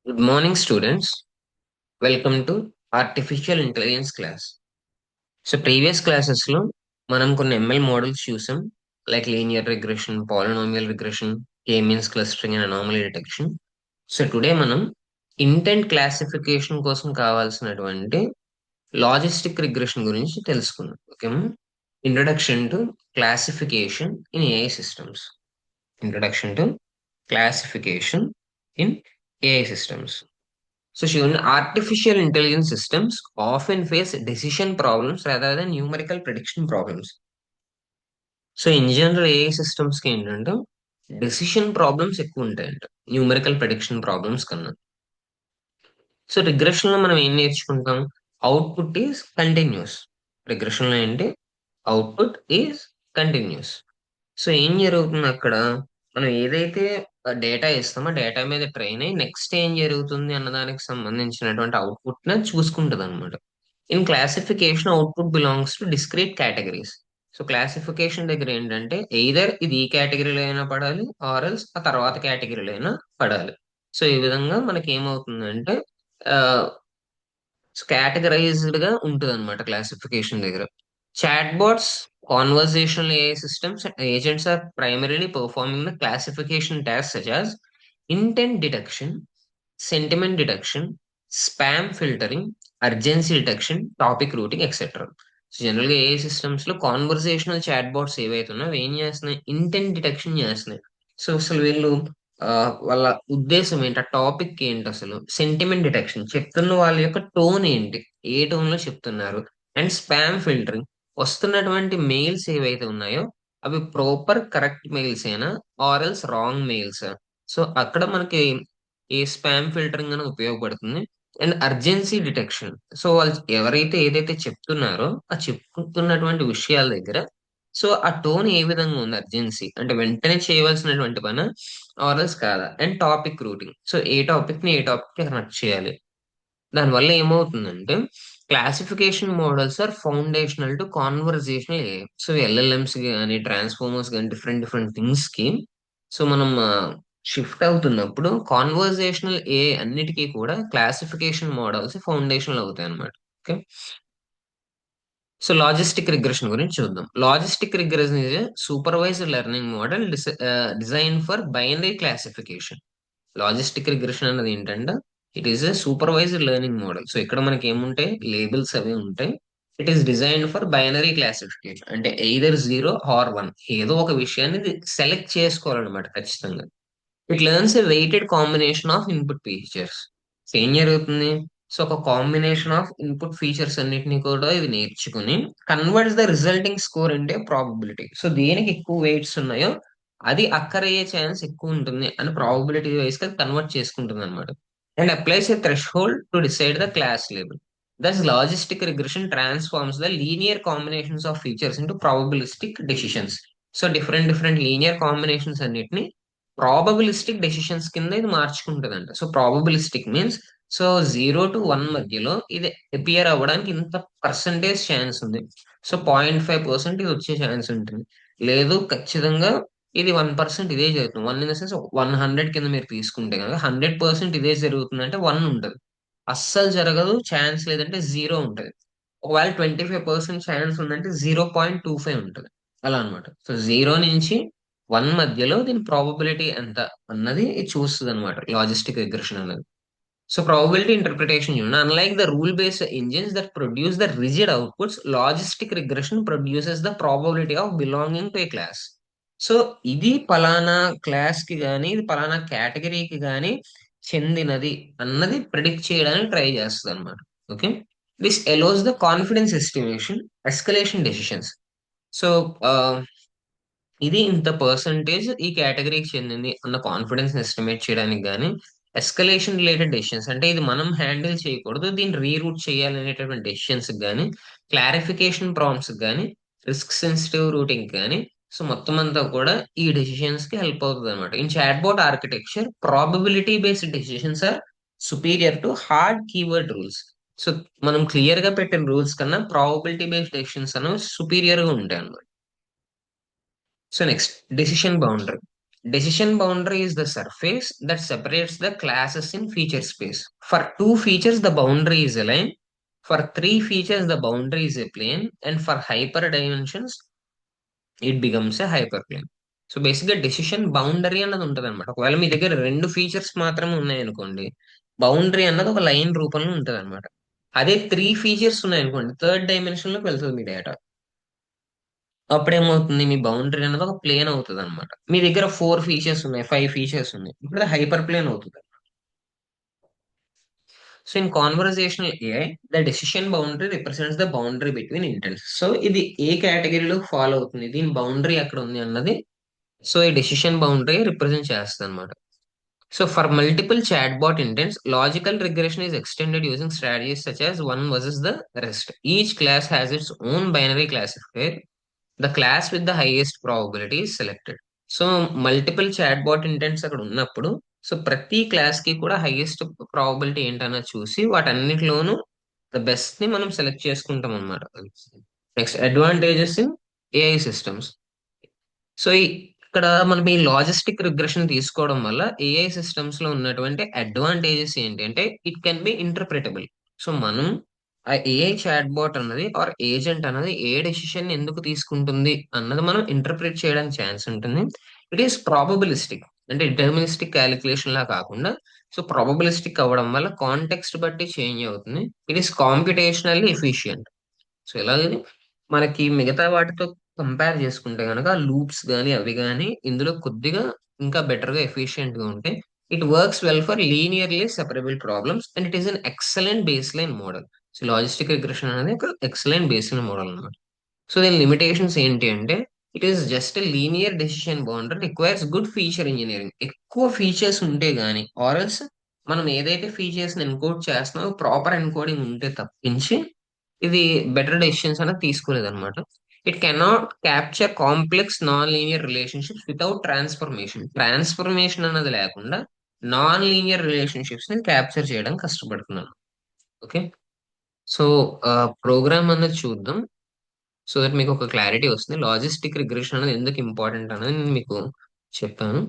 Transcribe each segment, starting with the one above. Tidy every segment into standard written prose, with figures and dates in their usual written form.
Good morning, students. Welcome to Artificial Intelligence class. So previous క్లాసెస్లో మనం కొన్ని ML models చూసాం, like linear regression, polynomial regression, K means clustering and anomaly detection. So today మనం intent classification కోసం కావాల్సినటువంటి logistic regression గురించి తెలుసుకుందాం. Okay, introduction to classification in AI systems. Introduction to classification in AI systems. So, Shivani, artificial intelligence systems often face decision problems rather than numerical prediction problems. So in general AI systems కి ఏంటంటే decision problems ఎక్కువ ఉంటాయంట numerical prediction problems కన్నా. So regression లో మనం ఏం నేర్చుకుంటాం? Output is continuous. Regression లో ఏంటి? Output is continuous. సో ఏం జరుగుతుంది అక్కడ? మనం ఏదైతే డేటా ఇస్తామో డేటా మీద ట్రైన్ అయ్యి నెక్స్ట్ ఏం జరుగుతుంది అన్నదానికి సంబంధించినటువంటి అవుట్పుట్ ని చూసుకుంటది అనమాట. In classification output belongs to discrete categories. So classification దగ్గర ఏంటంటే ఎయిదర్ ఇది ఈ కేటగిరీలో అయినా పడాలి, ఆర్ఎల్స్ ఆ తర్వాత కేటగిరీలో అయినా పడాలి. సో ఈ విధంగా మనకి ఏమవుతుందంటే కేటగరైజ్డ్ గా ఉంటుంది అనమాట క్లాసిఫికేషన్ దగ్గర. Chat bots, conversational AI systems and agents are primarily performing the classification task such as intent detection, sentiment detection, spam filtering, urgency detection, topic routing etcetera. So general గా ఏ సిస్టమ్స్ లో conversational chat bots ఏవైతే ఉన్నాయో అవి ఏం చేస్తున్నాయి? Intent detection చేస్తున్నాయి. So అసలు వీళ్ళు వాళ్ళ ఉద్దేశం ఏంటి, ఆ టాపిక్ ఏంటి, అసలు సెంటిమెంట్ డిటెక్షన్ చెప్తున్న వాళ్ళ యొక్క టోన్ ఏంటి, ఏ టోన్ లో చెప్తున్నారు, అండ్ స్పామ్ ఫిల్టరింగ్ వస్తున్నటువంటి మెయిల్స్ ఏవైతే ఉన్నాయో అవి ప్రాపర్ కరెక్ట్ మెయిల్స్ ఏనా ఆర్ఎల్స్ రాంగ్ మెయిల్స్. సో అక్కడ మనకి ఈ స్పామ్ ఫిల్టరింగ్ అనేది ఉపయోగపడుతుంది. అండ్ అర్జెన్సీ డిటెక్షన్, సో వాళ్ళు ఎవరైతే ఏదైతే చెప్తున్నారో ఆ చెప్తున్నటువంటి విషయాల దగ్గర సో ఆ టోన్ ఏ విధంగా ఉంది, అర్జెన్సీ అంటే వెంటనే చేయవలసినటువంటి పని ఆర్ఎల్స్ కాదా. అండ్ టాపిక్ రూటింగ్, సో ఏ టాపిక్ ని ఏ టాపిక్ కి కనెక్ట్ చేయాలి. దానివల్ల ఏమవుతుందంటే classification models are foundational to conversational AI. So LLMs కానీ ట్రాన్స్ఫార్మర్స్ కానీ డిఫరెంట్ డిఫరెంట్ థింగ్స్ కి సో మనం షిఫ్ట్ అవుతున్నప్పుడు కాన్వర్జేషనల్ ఏఐ అన్నిటికీ కూడా క్లాసిఫికేషన్ మోడల్స్ ఫౌండేషనల్ అవుతాయి అన్నమాట. ఓకే, సో లాజిస్టిక్ రిగ్రెషన్ గురించి చూద్దాం. Logistic regression is supervised learning model design for binary classification. Logistic regression అనేది ఏంటంటే it is a supervised learning model. So ఇక్కడ మనకి ఏముంటాయి? లేబుల్స్ అవి ఉంటాయి. It is designed for binary classification, అంటే ఎయిదర్ జీరో ఆర్ వన్, ఏదో ఒక విషయాన్ని సెలెక్ట్ చేసుకోవాలన్నమాట ఖచ్చితంగా. It learns a weighted combination of input features. So ఏం జరుగుతుంది? సో ఒక కాంబినేషన్ ఆఫ్ ఇన్పుట్ ఫీచర్స్ అన్నిటిని కూడా ఇది నేర్చుకుని కన్వర్ట్స్ ద రిజల్టింగ్ స్కోర్ ఇంటే ప్రాబబిలిటీ. సో దేనికి ఎక్కువ వెయిట్స్ ఉన్నాయో అది అక్కర్ అయ్యే ఛాన్స్ ఎక్కువ ఉంటుంది అని ప్రాబబిలిటీ వైస్ గా కన్వర్ట్ చేసుకుంటుంది అనమాట. And applies a threshold to decide the class label. Thus logistic regression transforms the linear combinations of features into probabilistic decisions. So different different linear combinations అన్నిటిని probabilistic decisions కింద ఇది మార్చుకుంటుందంట. So probabilistic means so 0 to 1 మధ్యలో ఇది appear అవ్వడానికి ఇంత percentage chance ఉంది. So 0.5% ఇది వచ్చే ఛాన్స్ ఉంటుంది. లేదు ఖచ్చితంగా ఇది 1% ఇదే జరుగుతుంది. వన్ ఇన్ ద సెన్స్ 100 కింద మీరు తీసుకుంటే కనుక 100% ఇదే జరుగుతుంది అంటే 1 ఉంటుంది. అస్సలు జరగదు ఛాన్స్ లేదంటే 0 ఉంటుంది. ఒకవేళ 25% ఛాన్స్ ఉందంటే 0.25 ఉంటుంది. అలా అన్నమాట. సో 0 నుంచి 1 మధ్యలో దీని ప్రాబబిలిటీ ఎంత అన్నది చూస్తుంది అనమాట లాజిస్టిక్ రిగ్రెషన్ అనేది. సో ప్రాబబిలిటీ ఇంటర్ప్రిటేషన్ చూడండి. Unlike the rule based engines that produce the rigid outputs, logistic regression produces the probability of belonging to A class. So ఇది పలానా క్లాస్ కి గానీ ఇది పలానా కేటగిరీకి గానీ చెందినది అన్నది ప్రిడిక్ట్ చేయడానికి ట్రై చేస్తుంది అనమాట. Okay, this ఎలోస్ the confidence estimation, escalation decisions. So ఇది ఇంత పర్సంటేజ్ ఈ కేటగిరీకి చెందింది అన్న కాన్ఫిడెన్స్ ఎస్టిమేట్ చేయడానికి కానీ, ఎస్కలేషన్ రిలేటెడ్ డెసిషన్స్ అంటే ఇది మనం హ్యాండిల్ చేయకూడదు దీన్ని రీరూట్ చేయాలనేటటువంటి డెసిషన్స్ కానీ, క్లారిఫికేషన్ ప్రాంప్ట్స్ కానీ, రిస్క్ సెన్సిటివ్ రూటింగ్ కానీ, సో మొత్తం అంతా కూడా ఈ డెసిషన్స్ కి హెల్ప్ అవుతుంది అనమాట. In chatbot architecture probability based decisions are superior to hard keyword rules. So మనం క్లియర్ గా పెట్టిన రూల్స్ కన్నా ప్రాబబిలిటీ బేస్డ్ డెసిషన్స్ అనేవి సుపీరియర్ గా ఉంటాయి అన్నమాట. So next decision boundary. Decision boundary is the surface that separates the classes in feature space. For two features, the boundary is a line. For three features, the boundary is a plane. And for hyperdimensions, it becomes a hyperplane. So బేసిక్గా decision boundary అన్నది ఉంటుంది అనమాట. ఒకవేళ మీ దగ్గర రెండు features మాత్రమే ఉన్నాయనుకోండి, boundary అన్నది ఒక లైన్ రూపంలో ఉంటుంది అనమాట. అదే త్రీ ఫీచర్స్ ఉన్నాయనుకోండి, థర్డ్ డైమెన్షన్ లోకి వెళ్తుంది మీ డేటా. అప్పుడేమవుతుంది, మీ బౌండరీ అనేది ఒక ప్లేన్ అవుతుంది అనమాట. మీ దగ్గర ఫోర్ ఫీచర్స్ ఉన్నాయి, ఫైవ్ ఫీచర్స్ ఉన్నాయి, ఇప్పుడు హైపర్ ప్లేన్ అవుతుంది. So in conversational AI, the decision boundary represents the boundary between intense. So ఇది ఏ కేటగిరీలో ఫాలో అవుతుంది, దీని బౌండరీ ఎక్కడ ఉంది అన్నది, సో ఈ డెసిషన్ బౌండరీ రిప్రజెంట్ చేస్తుంది అనమాట. So for multiple chatbot intents, logical regression is extended using strategies such as one versus the rest. Each class has its own binary classifier. The class with the highest probability is selected. So multiple chatbot intents అక్కడ ఉన్నప్పుడు, so ప్రతి class కి కూడా highest probability ఏంటన్నది చూసి వాటన్నిటిలోనూ the best ని మనం select చేసుకుంటాం అనమాట. Next, advantages in AI systems. So ఇక్కడ మనం ఈ లాజిస్టిక్ రిగ్రెషన్ తీసుకోవడం వల్ల ఏఐ సిస్టమ్స్ లో ఉన్నటువంటి అడ్వాంటేజెస్ ఏంటి అంటే, ఇట్ కెన్ బి ఇంటర్ప్రిటబుల్. సో మనం ఆ ఏఐ చాట్బాట్ అన్నది ఆర్ ఏజెంట్ అన్నది ఏ డెసిషన్ ఎందుకు తీసుకుంటుంది అన్నది మనం ఇంటర్ప్రిట్ చేయడానికి ఛాన్స్ ఉంటుంది. ఇట్ ఈస్ ప్రాబబిలిస్టిక్, అంటే డిటర్మినిస్టిక్ క్యాలిక్యులేషన్ లా కాకుండా, సో ప్రాబబిలిస్టిక్ అవ్వడం వల్ల కాంటెక్స్ట్ బట్టి చేంజ్ అవుతుంది. It is computationally efficient. So ఇలాగని మనకి మిగతా వాటితో కంపేర్ చేసుకుంటే కనుక లూప్స్ కానీ అవి కానీ ఇందులో కొద్దిగా ఇంకా బెటర్ గా ఎఫిషియెంట్ గా ఉంటాయి. It works well for linearly separable problems and it is an excellent base line model. So logistic regression అనేది ఒక ఎక్సలెంట్ బేస్ లైన్ మోడల్ అన్నమాట. సో దీని లిమిటేషన్స్ ఏంటి అంటే, it is just linear decision boundary requires good feature engineering. ఎక్కువ features ఉంటే గానీ ఆర్ఎల్స్ మనం ఏదైతే ఫీచర్స్ ఎన్కోడ్ చేస్తున్నామో ప్రాపర్ ఎన్కోడింగ్ ఉంటే తప్పించి ఇది బెటర్ డెసిషన్స్ అనేది తీసుకోలేదు అనమాట. It cannot capture complex non linear relationships without transformation. Transformation అన్నది లేకుండా నాన్ లీనియర్ రిలేషన్షిప్స్ ని క్యాప్చర్ చేయడం కష్టపడుతున్నాను. ఓకే. సో ప్రోగ్రామ్ అన్నది చూద్దాం, సో దట్ మీకు ఒక క్లారిటీ వస్తుంది. లాజిస్టిక్ రిగ్రెషన్ అనేది ఎందుకు ఇంపార్టెంట్ అనేది నేను మీకు చెప్పాను.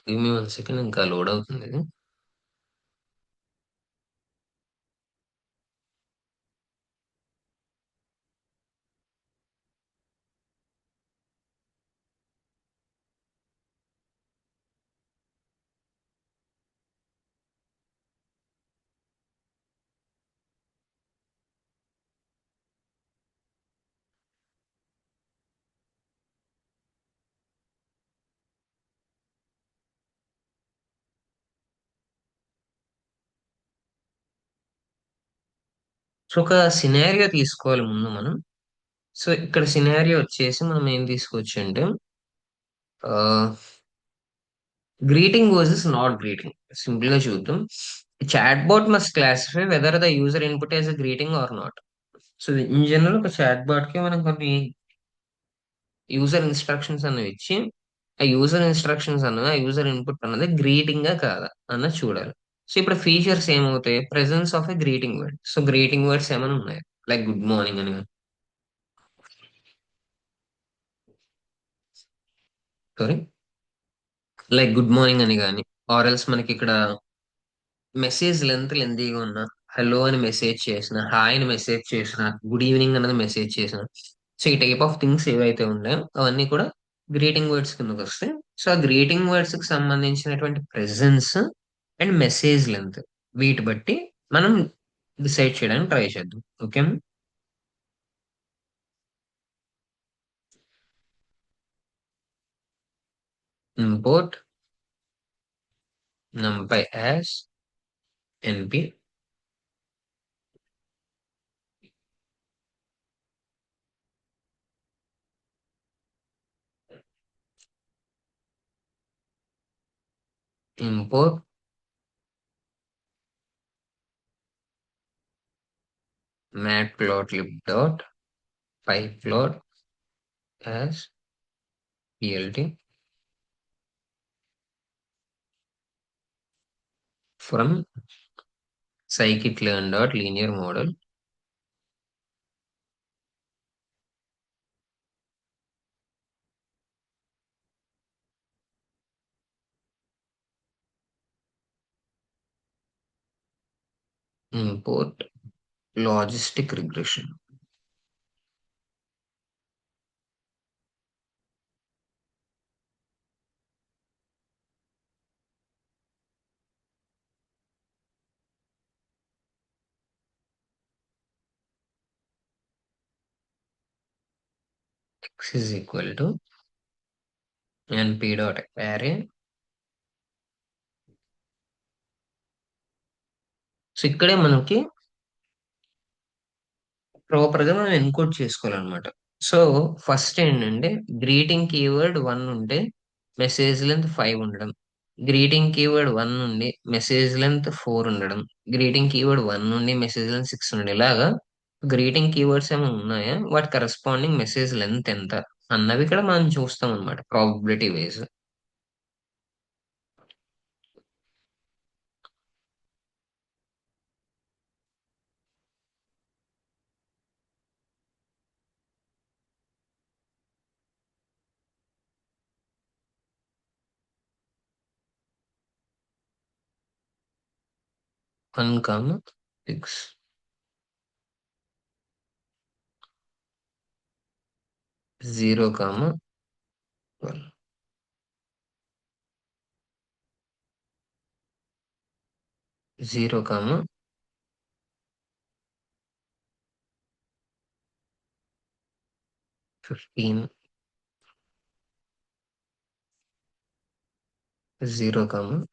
గివ్ మీ 1 సెకండ్, ఇంకా లోడ్ అవుతుంది ఇది. సో ఒక సినారియో తీసుకోవాలి ముందు మనం. సో ఇక్కడ సినారియో వచ్చేసి మనం ఏం తీసుకోవచ్చు అంటే, greeting versus not greeting. Simple గా చూద్దాం. Chatbot must classify whether the user input as a greeting or not. So in general ఒక చాట్బాట్ కి మనం కొన్ని యూజర్ ఇన్స్ట్రక్షన్స్ అనేవి ఇచ్చి, ఆ యూజర్ ఇన్స్ట్రక్షన్స్ అన్నది, ఆ యూజర్ ఇన్పుట్ అన్నది గ్రీటింగ్ గా కాదా అన్నది చూడాలి. సో ఇప్పుడు ఫీచర్స్ ఏమవుతాయి, presence of a greeting word. So greeting words ఏమైనా ఉన్నాయి, లైక్ గుడ్ మార్నింగ్ అని, సారీ, లైక్ గుడ్ మార్నింగ్ అని కానీ, ఆర్ ఎల్స్ మనకి ఇక్కడ మెసేజ్ లెంతీగా ఉన్నా, హలో అని మెసేజ్ చేసిన, హాయ్ అని మెసేజ్ చేసిన, గుడ్ ఈవినింగ్ అన్నది మెసేజ్ చేసిన, సో ఈ టైప్ ఆఫ్ థింగ్స్ ఏవైతే ఉన్నాయో అవన్నీ కూడా గ్రీటింగ్ వర్డ్స్ కిందకి వస్తాయి. సో ఆ గ్రీటింగ్ వర్డ్స్ కి సంబంధించినటువంటి ప్రెజెన్స్ అండ్ మెసేజ్ లెంత్, వీటి బట్టి మనం డిసైడ్ చేయడానికి ట్రై చేద్దాం. Okay. Import numpy as np, import matplotlib dot pyplot as plt from scikit-learn dot linear model import logistic regression. X is equal to np dot array. So ఇక్కడే మనకి proper గా మనం encode చేసుకోవాలన్నమాట. So first ఏంటంటే greeting keyword 1 ఉంటే message length 5 ఉండడం, greeting keyword 1 నుండి message length 4 ఉండడం, గ్రీటింగ్ కీవర్డ్ 1 నుండి మెసేజ్ లెంత్ 6 ఉండడం, ఇలాగా గ్రీటింగ్ కీవర్డ్స్ ఏమైనా ఉన్నాయా, వాటి కరెస్పాండింగ్ మెసేజ్ లెంత్ ఎంత అన్నవి ఇక్కడ మనం చూస్తాం అనమాట probability wise. 1, 6, 0, 12, 0, 15, 0,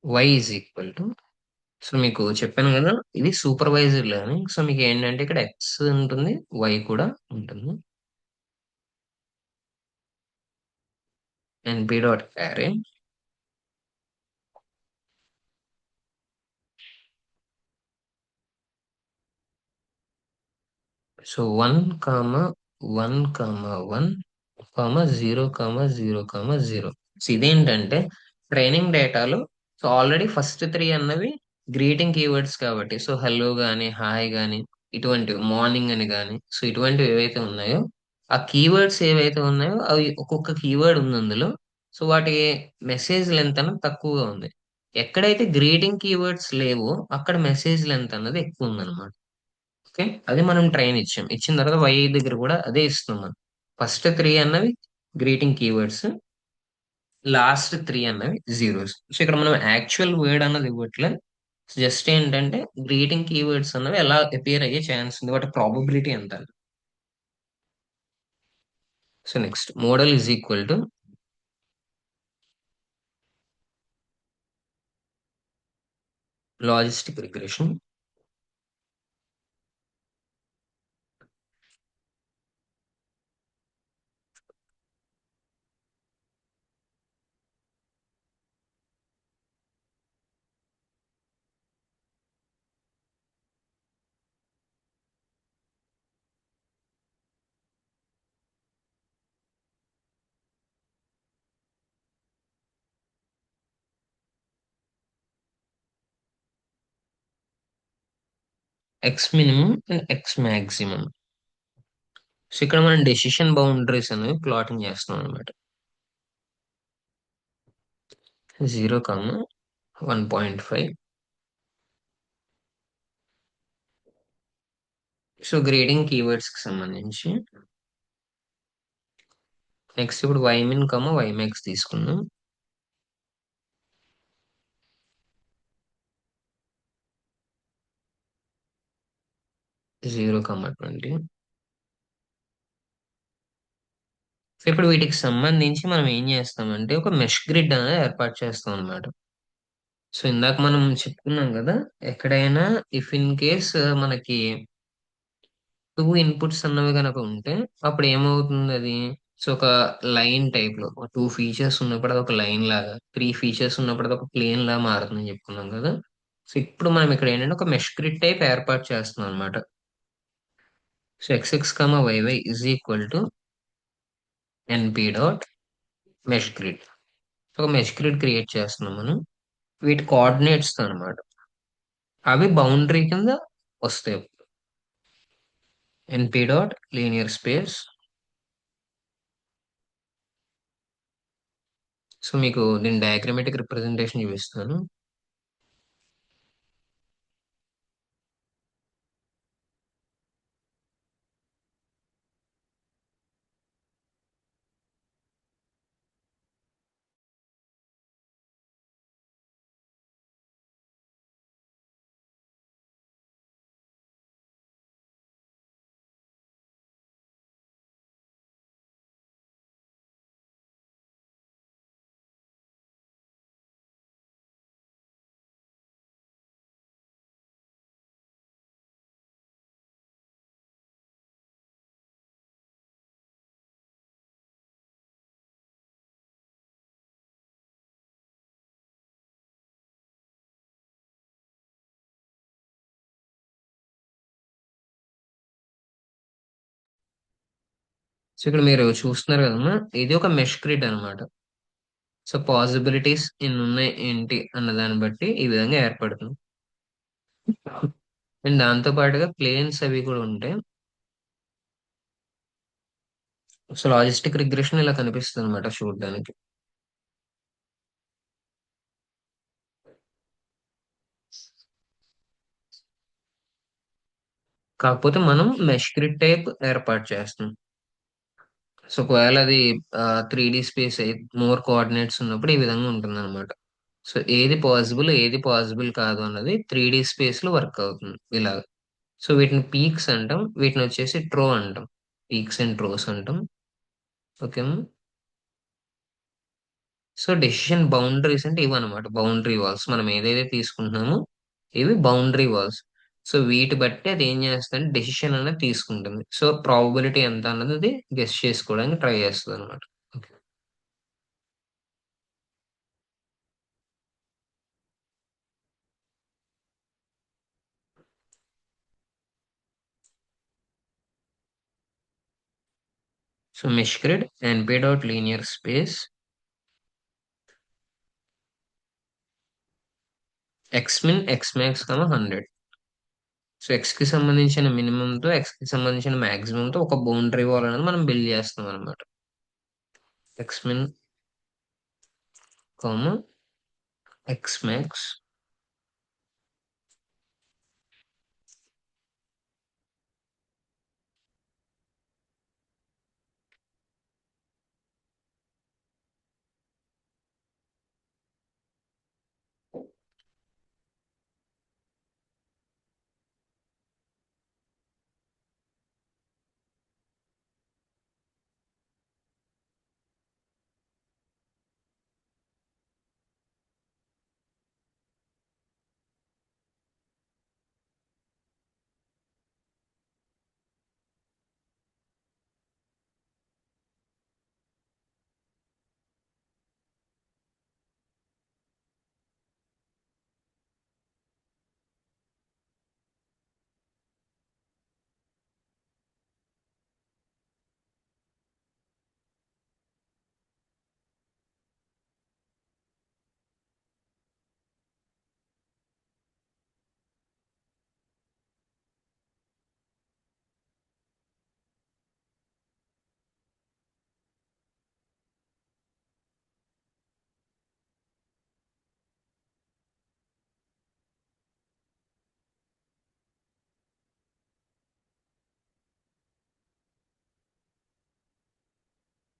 y is equal to. So మీకు చెప్పాను కదా ఇది సూపర్వైజర్ లెర్నింగ్. సో మీకు ఏంటంటే ఇక్కడ ఎక్స్ ఉంటుంది, వై కూడా ఉంటుంది. And P dot array. So 1, 1, 1, 0, 0, 0. So ఇదేంటంటే ట్రైనింగ్ డేటాలో సో ఆల్రెడీ ఫస్ట్ త్రీ అన్నవి గ్రీటింగ్ కీవర్డ్స్ కాబట్టి, సో హలో కానీ హాయ్ కానీ ఇటువంటివి మార్నింగ్ అని కానీ సో ఇటువంటివి ఏవైతే ఉన్నాయో ఆ కీవర్డ్స్ ఏవైతే ఉన్నాయో అవి ఒక్కొక్క కీవర్డ్ ఉంది అందులో. సో వాటి మెసేజ్ లెంత్ అనేది తక్కువగా ఉంది. ఎక్కడైతే గ్రీటింగ్ కీవర్డ్స్ లేవో అక్కడ మెసేజ్ లెంత్ అన్నది ఎక్కువ ఉందన్నమాట. ఓకే, అది మనం ట్రైన్ ఇచ్చాం. ఇచ్చిన తర్వాత వై దగ్గర కూడా అదే ఇస్తున్నాం. ఫస్ట్ త్రీ అన్నవి గ్రీటింగ్ కీవర్డ్స్, లాస్ట్ త్రీ అన్నవి జీరోస్. సో ఇక్కడ మనం యాక్చువల్ వర్డ్ అన్నది ఇవ్వట్లే, జస్ట్ ఏంటంటే గ్రీటింగ్ కీవర్డ్స్ అన్నవి ఎలా అపియర్ అయ్యే ఛాన్స్ ఉంది, వాటి ప్రాబబిలిటీ ఎంత. So next model is equal to logistic regression. X minimum and X maximum. So ఇక్కడ మనం డెసిషన్ బౌండరీస్ అనేవి ప్లాటింగ్ చేస్తున్నాం అనమాట. 0, 1.5. సో గ్రేడింగ్ కీవర్డ్స్ కి సంబంధించి నెక్స్ట్ ఇప్పుడు వైమిన్ వైమాక్స్ తీసుకుందాం. 0, 20. సో ఇప్పుడు వీటికి సంబంధించి మనం ఏం చేస్తామంటే ఒక మెష్ గ్రిడ్ అనేది ఏర్పాటు చేస్తాం అనమాట. సో ఇందాక మనం చెప్పుకున్నాం కదా, ఎక్కడైనా ఇఫ్ ఇన్ కేస్ మనకి టూ ఇన్పుట్స్ అన్నవి కనుక ఉంటే అప్పుడు ఏమవుతుంది అది? సో ఒక లైన్ టైప్ లో టూ ఫీచర్స్ ఉన్నప్పుడు అది ఒక లైన్ లాగా, త్రీ ఫీచర్స్ ఉన్నప్పుడు అది ఒక ప్లేన్ లాగా మారుతుందని చెప్పుకున్నాం కదా. సో ఇప్పుడు మనం ఇక్కడ ఏంటంటే ఒక మెష్ గ్రిడ్ టైప్ ఏర్పాటు చేస్తున్నాం అనమాట. So X comma YY is equal to ఎన్పి dot mesh grid. ఒక మెష్ గ్రిడ్ క్రియేట్ చేస్తున్నాం మనం. వీటి కోఆర్డినేట్స్ అనమాట, అవి బౌండరీ కింద వస్తాయి. ఎన్పి డాట్ లీనియర్ స్పేస్. సో మీకు దీని డయాగ్రమెటిక్ రిప్రజెంటేషన్ చూపిస్తాను. సో ఇక్కడ మీరు చూస్తున్నారు కదమ్మా, ఇది ఒక మెష్ గ్రిడ్ అన్నమాట. సో పాసిబిలిటీస్ ఎన్ని ఉన్నాయి ఏంటి అన్న దాన్ని బట్టి ఈ విధంగా ఏర్పడుతుంది. అండ్ దాంతో పాటుగా ప్లేన్స్ అవి కూడా ఉంటాయి. సో లాజిస్టిక్ రిగ్రెషన్ ఇలా కనిపిస్తుంది అనమాట చూడడానికి. కాకపోతే మనం మెష్ గ్రిడ్ టైప్ ఏర్పాటు చేస్తున్నాం. సో ఒకవేళ అది 3D స్పేస్ మోర్ కోఆర్డినేట్స్ ఉన్నప్పుడు ఈ విధంగా ఉంటుంది అనమాట. సో ఏది పాసిబుల్ ఏది పాసిబుల్ కాదు అన్నది 3D స్పేస్ లో వర్క్ అవుతుంది ఇలా. సో వీటిని పీక్స్ అంటాం, వీటిని వచ్చేసి ట్రో అంటాం. పీక్స్ అండ్ ట్రోస్ అంటాం. ఓకే. సో డెసిషన్ బౌండరీస్ అంటే ఇవి అనమాట, బౌండరీ వాల్స్. మనం ఏదైతే తీసుకుంటున్నామో ఇవి బౌండరీ వాల్స్. సో వీటి బట్టి అది ఏం చేస్తుంది, డెసిషన్ అనేది తీసుకుంటుంది. సో ప్రాబబిలిటీ ఎంత అన్నది అది గెస్ చేసుకోవడానికి ట్రై చేస్తుంది అనమాట. So mesh grid ఎన్పి dot linear space X min X max 100. So X కి సంబంధించిన మినిమం తో ఎక్స్ కి సంబంధించిన మాక్సిమం తో ఒక బౌండరీ వాల్ అనేది మనం బిల్డ్ చేస్తాం అనమాట. X min comma x max.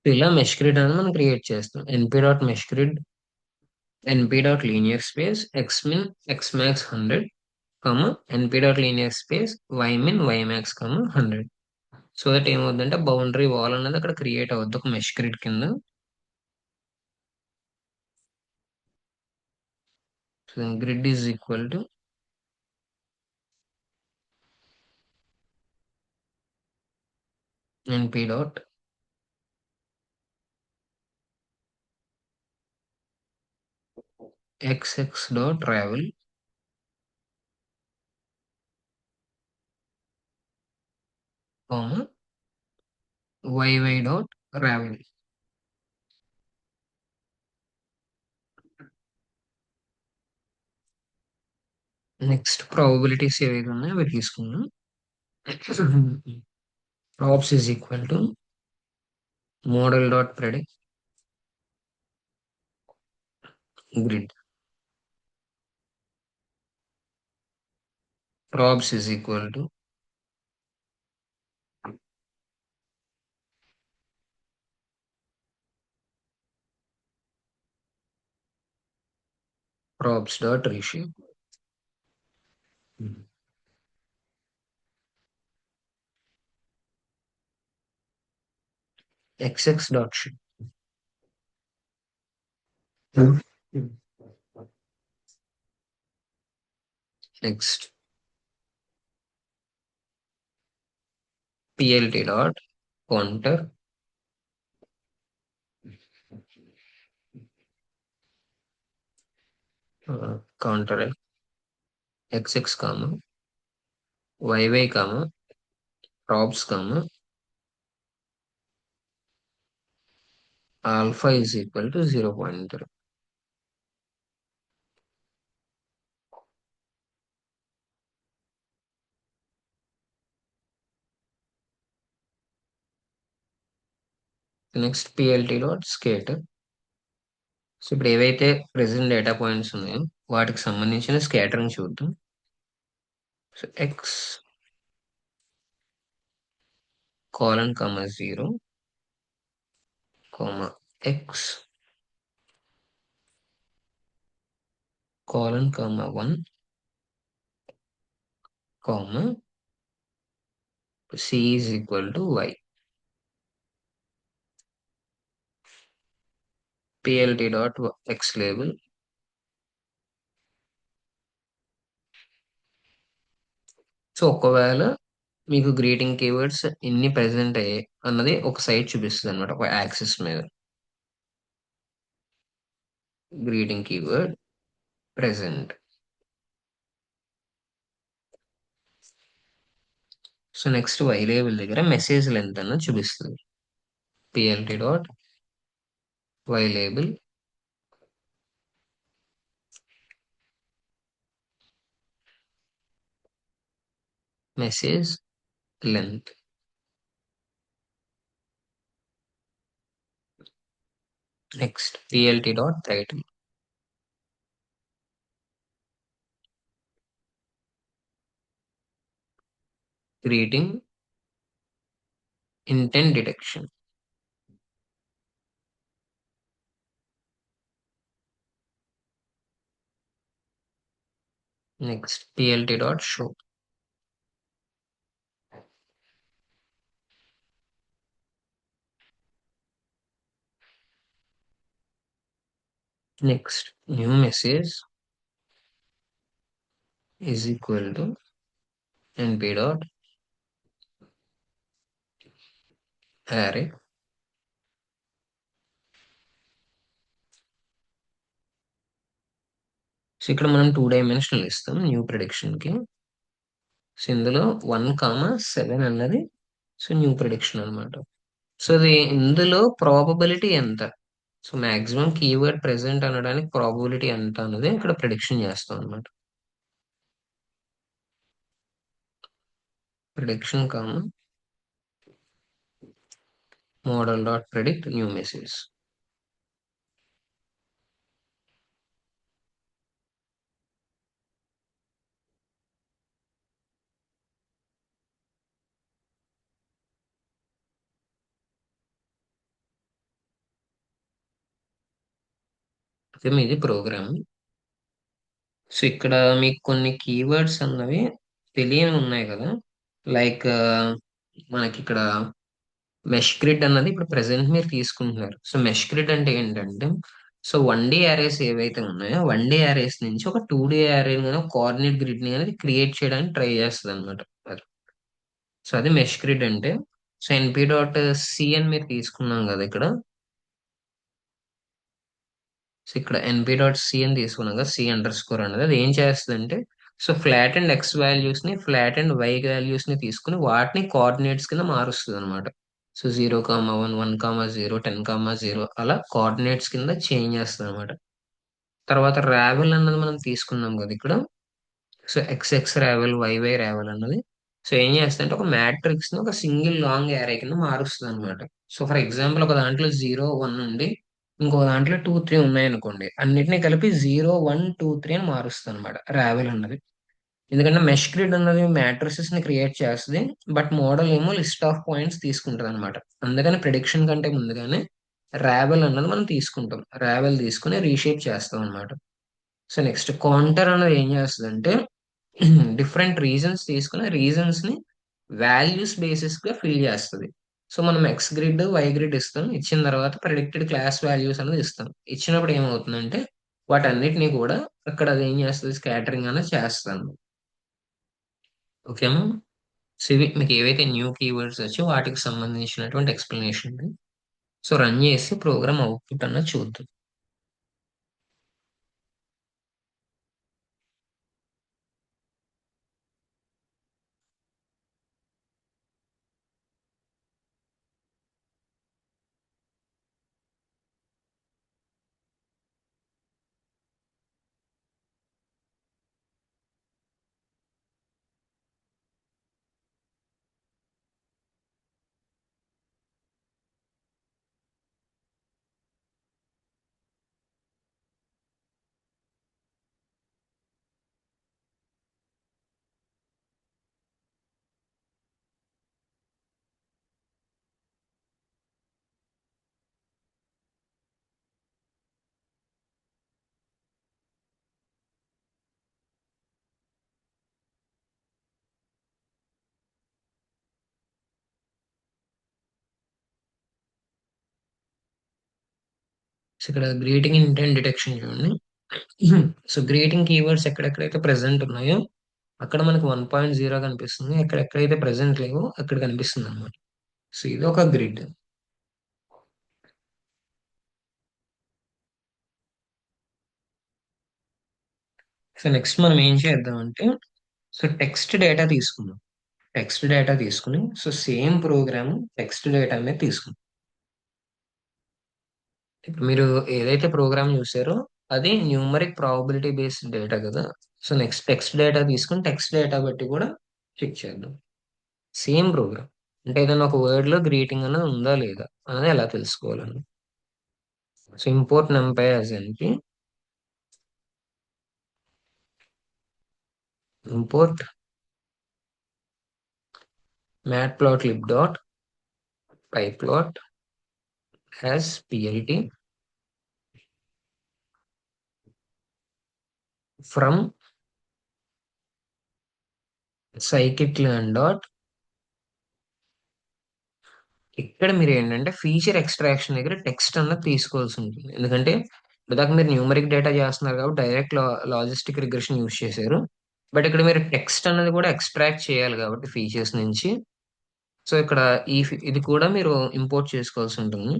ఇలా మెష్ గ్రిడ్ అనేది మనం క్రియేట్ చేస్తాం. Np dot mesh grid ఎన్పి dot linear space X min X max 100, np dot linear space y min y max 100. So that ఏమవుతుందంటే boundary wall అనేది అక్కడ create అవుద్ది ఒక mesh grid కింద. So grid is equal to np dot xx dot travel, comma yy dot ravel. Next probabilities ఏవైతే ఉన్నాయో అవి తీసుకున్నాం. props is equal to model dot predict grid. props is equal to props dot reshape. xx dot shape. Next, plt dot counter counter xx comma yy comma props comma alpha is equal to 0.3. Next plt dot scatter. So ఇప్పుడు ఏవైతే present data points ఉన్నాయో వాటికి సంబంధించిన scattering చూద్దాం. So x colon comma 0 comma x colon comma 1 comma c is equal to y. plt dot x label. So ఒకవేళ మీకు greeting keywords ఎన్ని present అయ్యాయి అన్నది ఒక సైడ్ చూపిస్తుంది అనమాట, ఒక యాక్సిస్ మీద. Greeting keyword present. So next y label దగ్గర మెసేజ్ లెంత్ అన్నది చూపిస్తుంది. plt dot y label message length. Next plt dot title. Greeting intent detection. Next plt dot show. Next new message is equal to np dot array. So ఇక్కడ మనం 2 dimensional ఇస్తాం new prediction కి. So ఇందులో 1,7 అన్నది so new prediction అనమాట. So అది ఇందులో probability ఎంత, సో మాక్సిమం కీవర్డ్ ప్రెసెంట్ అనడానికి ప్రాబబిలిటీ ఎంత అన్నది ఇక్కడ ప్రిడిక్షన్ చేస్తాం అనమాట. Prediction comma model dot predict new message. Okay, మీది ప్రోగ్రామ్. సో ఇక్కడ మీకు కొన్ని కీవర్డ్స్ అన్నవి తెలియని ఉన్నాయి కదా. లైక్ మనకి ఇక్కడ మెష్ గ్రిడ్ అన్నది ఇప్పుడు ప్రెసెంట్ మీరు తీసుకుంటున్నారు. సో మెష్ గ్రిడ్ అంటే ఏంటంటే, సో 1D అరేస్ ఏవైతే ఉన్నాయో 1D అరేస్ నుంచి ఒక 2D అరే కోఆర్డినేట్ గ్రిడ్ ని అనేది క్రియేట్ చేయడానికి ట్రై చేస్తుంది అనమాట. సో అది మెష్ గ్రిడ్ అంటే. సో ఎన్పి డాట్ సి అని మీరు తీసుకున్నాం కదా ఇక్కడ. సో ఇక్కడ ఎన్పి డాట్ సి అని తీసుకున్నాం కదా, సి అండర్ స్కోర్ అనేది అది ఏం చేస్తుందంటే, so flat and X values ని, ఫ్లాట్ అండ్ వై వాల్యూస్ ని తీసుకుని వాటిని కోఆర్డినేట్స్ కింద మారుస్తుంది అనమాట. సో 0,1, 1,0, 10,0 అలా కోఆర్డినేట్స్ కింద చేంజ్ చేస్తుంది అనమాట. తర్వాత రావెల్ అన్నది మనం తీసుకున్నాం కదా ఇక్కడ. So X X ravel, Y Y ravel అన్నది సో ఏం చేస్తుందంటే ఒక మ్యాట్రిక్స్ ని ఒక సింగిల్ లాంగ్ యారే కింద మారుస్తుంది అనమాట. సో ఫర్ ఎగ్జాంపుల్ ఒక దాంట్లో 0, 1 ఉండి ఇంకో దాంట్లో 2, 3 ఉన్నాయి అనుకోండి, అన్నిటిని కలిపి 0, 1, 2, 3 అని మారుస్తుంది అనమాట రావెల్ అన్నది. ఎందుకంటే మెష్ గ్రిడ్ అన్నది మ్యాట్రిసెస్ ని క్రియేట్ చేస్తుంది, బట్ మోడల్ ఏమో లిస్ట్ ఆఫ్ పాయింట్స్ తీసుకుంటుంది అనమాట. అందుకని ప్రిడిక్షన్ కంటే ముందుగానే రావెల్ అన్నది మనం తీసుకుంటాం, రావెల్ తీసుకుని రీషేప్ చేస్తాం అనమాట. సో నెక్స్ట్ కౌంటర్ అనేది ఏం చేస్తుంది, డిఫరెంట్ రీజన్స్ తీసుకుని రీజన్స్ ని వాల్యూస్ బేసిస్ గా ఫిల్ చేస్తుంది. సో మనం ఎక్స్ గ్రిడ్, వై గ్రిడ్ ఇస్తాం, ఇచ్చిన తర్వాత ప్రిడిక్టెడ్ క్లాస్ వాల్యూస్ అనేది ఇస్తాం. ఇచ్చినప్పుడు ఏమవుతుందంటే వాటన్నిటిని కూడా అక్కడ అది ఏం చేస్తుంది, స్కాటరింగ్ అనేది చేస్తాను. ఓకేమా. సో ఇవి మీకు ఏవైతే న్యూ కీవర్డ్స్ వచ్చో వాటికి సంబంధించినటువంటి ఎక్స్ప్లెనేషన్. సో రన్ చేసి ప్రోగ్రామ్ అవుట్పుట్ అన్నది చూద్దాం. సో ఇక్కడ గ్రీటింగ్ ఇంటెంట్ డిటెక్షన్ చూడండి. సో గ్రీటింగ్ కీవర్డ్స్ ఎక్కడెక్కడైతే ప్రెసెంట్ ఉన్నాయో అక్కడ మనకు 1.0 కనిపిస్తుంది, ఎక్కడెక్కడైతే ప్రెసెంట్ లేవో అక్కడ కనిపిస్తుంది అనమాట. సో ఇది ఒక గ్రిడ్. సో నెక్స్ట్ మనం ఏం చేద్దామంటే, సో టెక్స్ట్ డేటా తీసుకుందాం. టెక్స్ట్ డేటా తీసుకుని so same programme text data మీద తీసుకుందాం. ఇప్పుడు మీరు ఏదైతే ప్రోగ్రామ్ చూసారో అది న్యూమరిక్ ప్రాబబిలిటీ బేస్డ్ డేటా కదా. సో నెక్స్ట్ టెక్స్ట్ డేటా తీసుకుని టెక్స్ట్ డేటా బట్టి కూడా చెక్ చేద్దాం. సేమ్ ప్రోగ్రామ్ అంటే ఏదైనా ఒక వర్డ్ లో గ్రీటింగ్ అనేది ఉందా లేదా అనేది ఎలా తెలుసుకోవాలని. So import numpy as np, import matplotlib dot pyplot as plt from scikit-learn dot. ఇక్కడ మీరు ఏంటంటే ఫీచర్ ఎక్స్ట్రాక్షన్ దగ్గర టెక్స్ట్ అన్నది తీసుకోవాల్సి ఉంటుంది. ఎందుకంటే ఇందాక మీరు న్యూమరిక్ డేటా చేస్తున్నారు కాబట్టి డైరెక్ట్ లాజిస్టిక్ రిగ్రెషన్ యూస్ చేశారు. బట్ ఇక్కడ మీరు టెక్స్ట్ అన్నది కూడా ఎక్స్ట్రాక్ట్ చేయాలి కాబట్టి ఫీచర్స్ నుంచి. సో ఇక్కడ ఇది కూడా మీరు ఇంపోర్ట్ చేసుకోవాల్సి ఉంటుంది.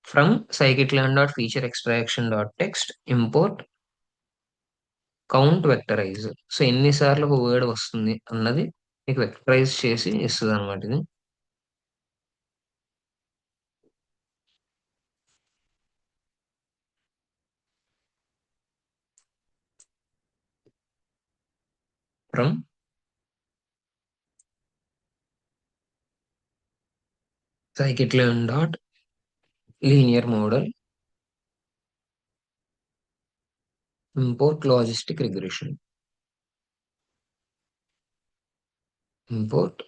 From scikit-learn dot feature extraction dot text import count vectorize. So ఎన్నిసార్లు ఒక వర్డ్ వస్తుంది అన్నది మీకు వెక్టరైజ్ చేసి ఇస్తుంది అనమాట ఇది. From scikit-learn dot linear model import logistic regression, import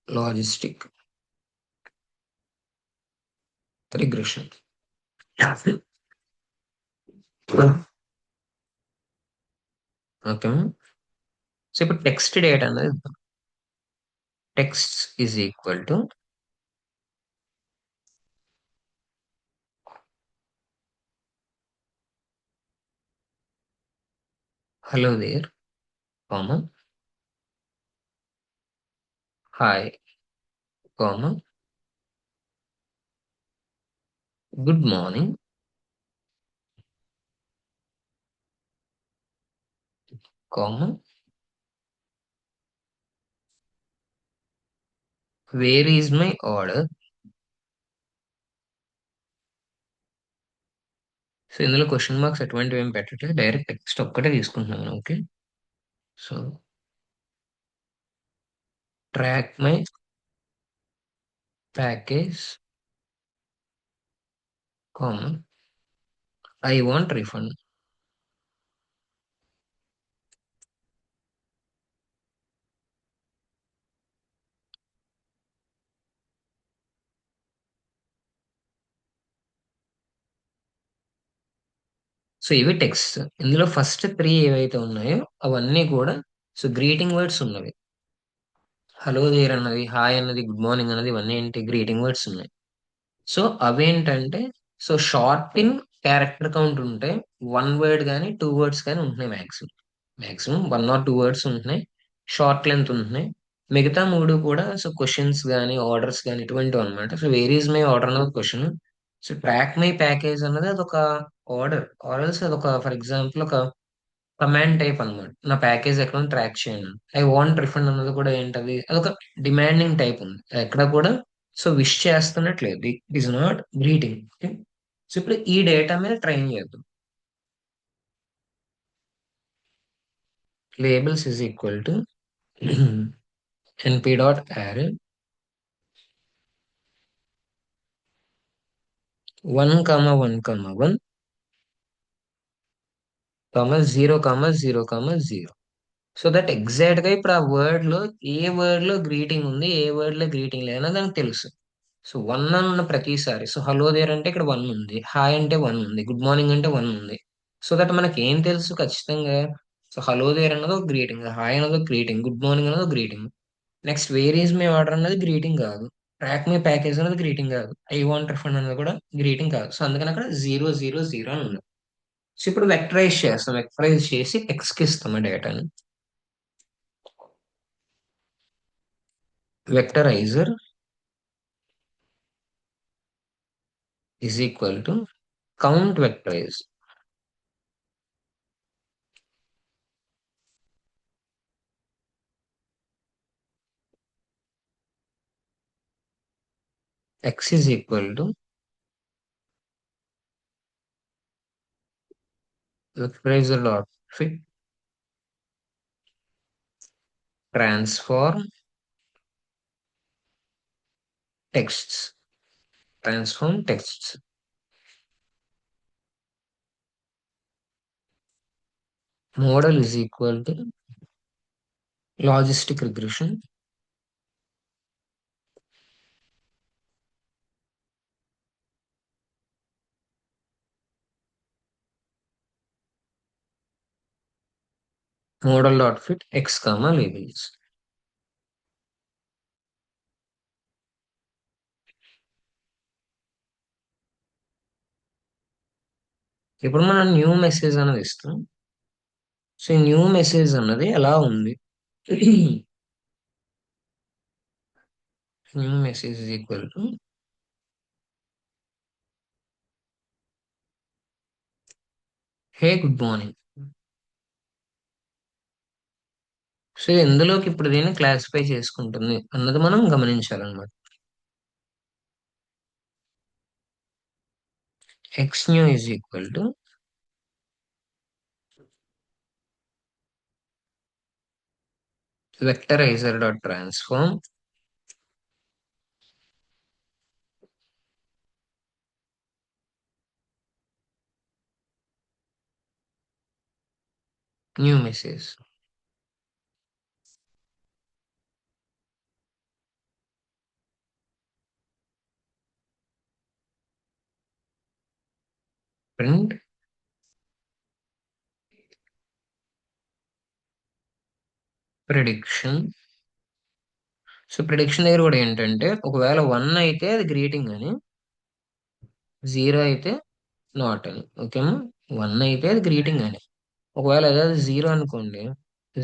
logistic regression. Okay. So ఇప్పుడు టెక్స్ట్ డేటా అనేది text is equal to hello there comma hi, comma, good morning, comma, where is my order. So ఇందులో question marks ఎటువంటివి ఏం పెట్టట్లేదు, direct text ఒక్కటే తీసుకుంటున్నాను. Okay. So track my package, comma, I want refund. So ఇవి text. ఇందులో first three ఏవైతే ఉన్నాయో అవన్నీ కూడా సో గ్రీటింగ్ వర్డ్స్ ఉన్నవి. హలో దేర్ అన్నది, హాయ్ అన్నది, గుడ్ మార్నింగ్ అన్నది, ఇవన్నీ ఏంటి గ్రీటింగ్ వర్డ్స్ ఉన్నాయి. సో అవేంటంటే so short in character count ఉంటే వన్ వర్డ్ కానీ టూ వర్డ్స్ కానీ ఉంటున్నాయి మ్యాక్సిమం. మ్యాక్సిమం 1 or 2 words ఉంటున్నాయి. షార్ట్ లెంత్ ఉంటున్నాయి. మిగతా మూడు కూడా సో క్వశ్చన్స్ కానీ ఆర్డర్స్ కానీ ఇటువంటివి అనమాట. So where is my order అన్నది question. So track my package అన్నది అదొక ఆర్డర్. ఆర్డర్స్ అదొక ఫర్ ఎగ్జాంపుల్ ఒక కమాండ్ టైప్ అన్నమాట. నా ప్యాకేజ్ అకౌంట్ ట్రాక్ చేయండి. ఐ వాంట్ రిఫండ్ అన్నది కూడా ఏంటది, అదొక డిమాండింగ్ టైప్ ఉంది. ఎక్కడ కూడా సో విష్ చేస్తున్నట్లేదు. It is not greeting. Okay. So ఇప్పుడు ఈ డేటా మీద ట్రైన్ చేద్దాం. Labels is equal to np dot array 1 1 1 0 0 0. So that exact గా ఇప్పుడు ఆ వర్డ్ లో ఏ వర్డ్ లో గ్రీటింగ్ ఉంది, ఏ వర్డ్ లో గ్రీటింగ్ లేదని దానికి తెలుసు. సో వన్ అన్న ప్రతిసారి సో హలో దేర్ అంటే ఇక్కడ వన్ ఉంది, హాయ్ అంటే వన్ ఉంది, గుడ్ మార్నింగ్ అంటే వన్ ఉంది. సో దట్ మనకి ఏం తెలుసు ఖచ్చితంగా. సో హలో దేర్ అన్నది ఒక గ్రీటింగ్, హాయ్ అన్నది ఒక గ్రీటింగ్, గుడ్ మార్నింగ్ అన్నది ఒక greeting. Next where is my order అన్నది గ్రీటింగ్ కాదు. ట్రాక్ మై ప్యాకేజ్ అన్నది గ్రీటింగ్ కాదు. ఐ వాంట్ రిఫండ్ అన్నది కూడా గ్రీటింగ్ కాదు. సో అందుకని అక్కడ 0 0 0 అని ఉంది. సో ఇప్పుడు వెక్టరైజ్ చేస్తాం. వెక్టరైజ్ చేసి టెక్స్ట్ కి ఇస్తాం ఆ డేటాని. వెక్టరైజర్ is equal to count vectorize. X is equal to vectorizer dot fit transform texts. Transform texts. Model is equal to logistic regression. Model dot fit x comma labels. ఇప్పుడు మనం న్యూ మెసేజ్ అనేది ఇస్తాం. So ఈ new message అన్నది ఎలా ఉంది. New message is equal to hey good morning. So ఎందులోకి ఇప్పుడు దీన్ని క్లాసిఫై చేసుకుంటుంది అన్నది మనం గమనించాలన్నమాట. X new is equal to vectorizer dot transform new message. Print prediction. So prediction దగ్గర కూడా ఏంటంటే ఒకవేళ వన్ అయితే అది గ్రీటింగ్ అని, జీరో అయితే నాట్ అని. ఓకేమా. వన్ అయితే అది గ్రీటింగ్ అని, ఒకవేళ అదే అది జీరో అనుకోండి,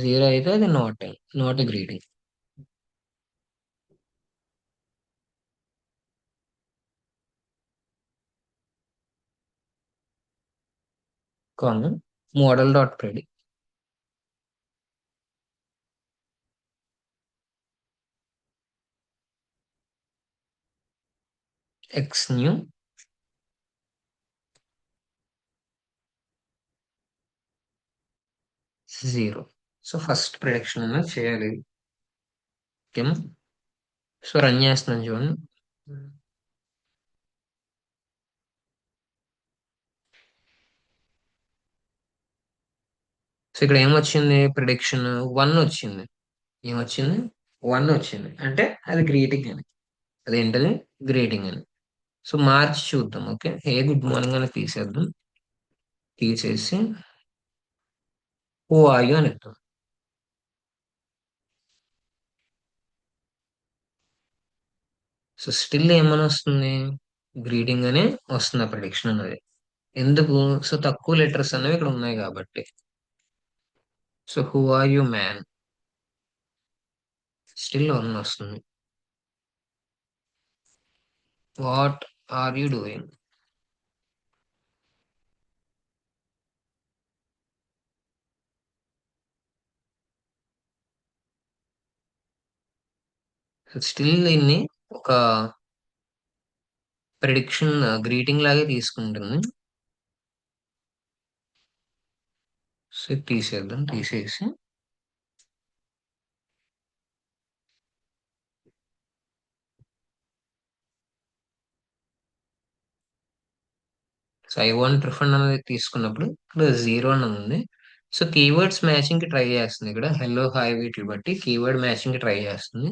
జీరో అయితే అది నాట్ అని, not greeting. Common model dot predict X new zero. So first prediction అనేది చేయాలి. ఓకేనా? సో రన్ చేస్తున్నాను చూడండి. సో ఇక్కడ ఏమొచ్చింది? ప్రిడిక్షన్ వన్ వచ్చింది. ఏమొచ్చింది? వన్ వచ్చింది అంటే అది గ్రీటింగ్ అని. అదేంటది? గ్రీటింగ్ అని. సో మార్చి చూద్దాం. ఓకే, ఏ గుడ్ మార్నింగ్ అని తీసేద్దాం. తీసేసి హూ ఆర్ యు అని ఇద్దాం. సో స్టిల్ ఏమని వస్తుంది? గ్రీటింగ్ అనే వస్తుంది ఆ ప్రిడిక్షన్ అనేది. ఎందుకు? సో తక్కువ లెటర్స్ అనేవి ఇక్కడ ఉన్నాయి కాబట్టి. So who are you man, still one వస్తుంది. What are you doing? So still దీన్ని ఒక ప్రిడిక్షన్ గ్రీటింగ్ లాగే తీసుకుంటుంది. సో ఇది తీసేద్దాం. తీసేసి సో ఐ వాంట్ రిఫండ్ అనేది తీసుకున్నప్పుడు ఇక్కడ జీరో అని ఉంది. సో కీవర్డ్స్ మ్యాచింగ్ కి ట్రై చేస్తుంది. ఇక్కడ హెల్లో హాయ్ వీటిని బట్టి కీవర్డ్ మ్యాచింగ్ కి ట్రై చేస్తుంది.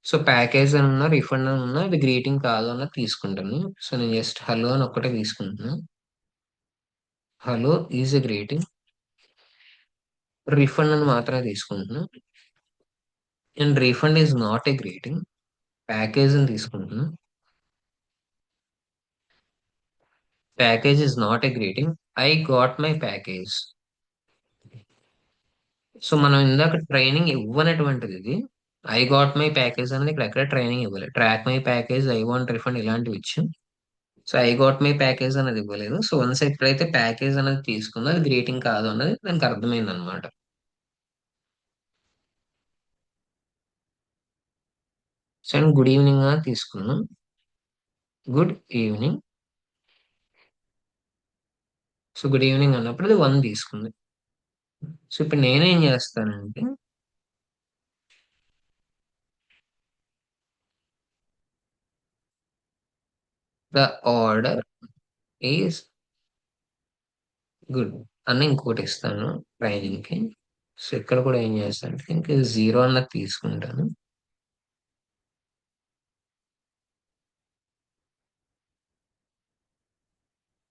సో ప్యాకేజ్ అని ఉన్నా రిఫండ్ అని ఉన్నా ఇది గ్రీటింగ్ కాదు అన్నది తీసుకుంటాను. సో నేను జస్ట్ హలో అని ఒక్కటే తీసుకుంటున్నాను. Hello is a greeting. Refund అని మాత్రమే తీసుకుంటున్నాను. And refund is not a greeting. Package అని తీసుకుంటున్నాను. Package is not a greeting. I got my package. So మనం ఇందాక ట్రైనింగ్ ఇవ్వనటువంటిది ఇది. ఐ గాట్ మై ప్యాకేజ్ అనేది ఇక్కడ ఎక్కడ ట్రైనింగ్ ఇవ్వలేదు. Track my package, I want refund ఇలాంటివి ఇచ్చాం. So I got my package అనేది ఇవ్వలేదు. సో వన్స్ ఎప్పుడైతే ప్యాకేజ్ అనేది తీసుకుందో అది గ్రీటింగ్ కాదు అన్నది దానికి అర్థమైంది అనమాట. సో అండ్ గుడ్ ఈవినింగ్ అని తీసుకున్నాం. Good evening. So good evening అన్నప్పుడు అది వన్ తీసుకుంది. సో ఇప్పుడు నేనేం చేస్తానంటే ద ఆర్డర్ ఈజ్ గుడ్ అని ఇంకోటి ఇస్తాను ట్రైనింగ్ కి. సో ఇక్కడ కూడా ఏం చేస్తానంటే ఇంకా జీరో అన్నది తీసుకుంటాను.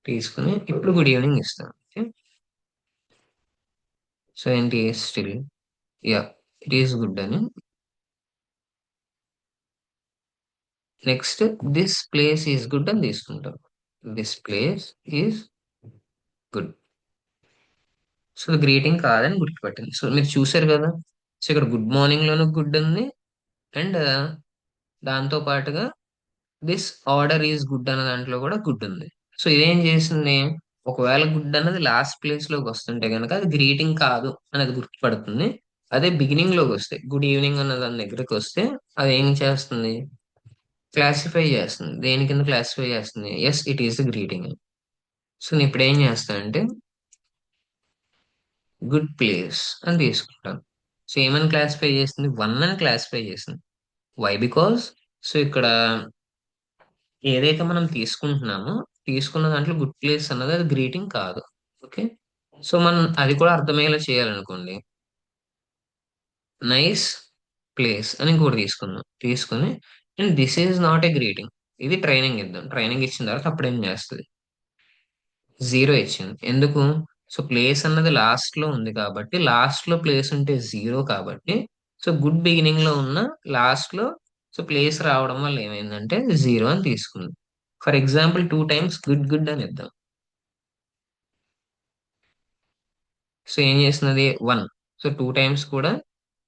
తీసుకుని ఇప్పుడు గుడ్ ఈవినింగ్ ఇస్తాను. ఓకే. సో ఏంటి? Still yeah, it is good అని. Next this place is good అని తీసుకుంటాం. This place is good. So greeting కాదని గుర్తుపట్టింది. సో మీరు చూసారు కదా. సో ఇక్కడ గుడ్ మార్నింగ్ లోను గుడ్ ఉంది. అండ్ దాంతో పాటుగా దిస్ ఆర్డర్ ఈజ్ గుడ్ అన్న దాంట్లో కూడా గుడ్ ఉంది. సో ఇదేం చేసింది? ఒకవేళ గుడ్ అన్నది లాస్ట్ ప్లేస్ లోకి వస్తుంటే కనుక అది గ్రీటింగ్ కాదు అనేది గుర్తుపడుతుంది. అదే బిగినింగ్ లోకి వస్తే గుడ్ ఈవినింగ్ అన్న దాని దగ్గరికి వస్తే అది ఏం చేస్తుంది? క్లాసిఫై చేస్తుంది. దేని కింద క్లాసిఫై చేస్తుంది? Yes, it is greeting. So నేను ఇప్పుడు ఏం చేస్తానంటే గుడ్ ప్లేస్ అని తీసుకుంటాను. సో ఏమని క్లాసిఫై చేస్తుంది? వన్ అని క్లాసిఫై చేసింది. వై? బికాస్ సో ఇక్కడ ఏదైతే మనం తీసుకుంటున్నామో తీసుకున్న దాంట్లో గుడ్ ప్లేస్ అన్నది అది గ్రీటింగ్ కాదు. ఓకే. సో మనం అది కూడా అర్థమయ్యేలా చేయాలనుకోండి. నైస్ ప్లేస్ అని ఇంకోటి తీసుకుందాం. తీసుకుని and this is not a greeting. ఇది ట్రైనింగ్ ఇద్దాం. ట్రైనింగ్ ఇచ్చిన తర్వాత అప్పుడు ఏం చేస్తుంది? జీరో ఇచ్చింది. ఎందుకు? సో ప్లేస్ అన్నది లాస్ట్ లో ఉంది కాబట్టి, లాస్ట్ లో ప్లేస్ ఉంటే జీరో కాబట్టి, సో గుడ్ బిగినింగ్ లో ఉన్న లాస్ట్ లో సో ప్లేస్ రావడం వల్ల ఏమైందంటే జీరో అని తీసుకుంది. For example two times good good అని ఇద్దాం. సో ఏం చేసినది? వన్. సో టూ టైమ్స్ కూడా